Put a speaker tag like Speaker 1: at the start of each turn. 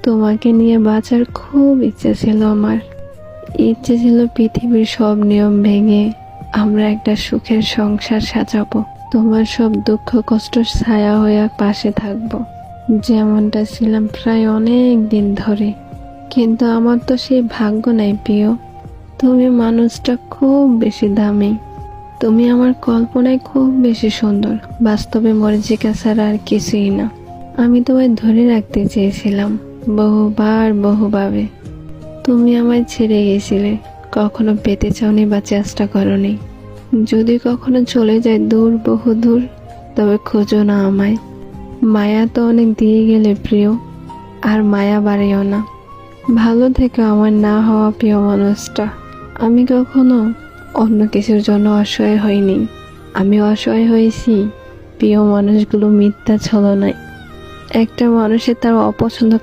Speaker 1: তোমাকে নিয়ে বাঁচার খুব ইচ্ছে ছিল আমার। ইচ্ছে ছিল পৃথিবীর সব নিয়ম ভেঙে আমরা একটা সুখের সংসার সাজাবো। তোমার সব দুঃখ কষ্ট ছায়া হয়ে পাশে থাকবো, যেমনটা ছিলাম প্রায় অনেক দিন ধরে। কিন্তু আমার তো সেই ভাগ্য নাই প্রিয়। তুমি মানুষটা খুব বেশি দামি। তুমি আমার কল্পনায় খুব বেশি সুন্দর, বাস্তবে মরীচিকা ছাড়া আর কিছুই না। আমি তোমায় ধরে রাখতে চেয়েছিলাম বহুবার বহুভাবে। তুমি আমায় ছেড়ে গেছিলে, কখনো পেতে চাওনি বা চেষ্টা করনি। যদি কখনো চলে যায় দূর বহু দূর, তবে খোঁজো না আমায়। মায়া তো অনেক দিয়ে গেলে প্রিয়, আর মায়া বাড়িও না। ভালো থেকে আমার না হওয়া প্রিয় মানুষটা। আমি কখনো অন্য কিছুর জন্য অসহায় হইনি। আমি অসহায় হয়েছি প্রিয় মানুষগুলো মিথ্যা ছলনায়। একটা মানুষের তার অপছন্দ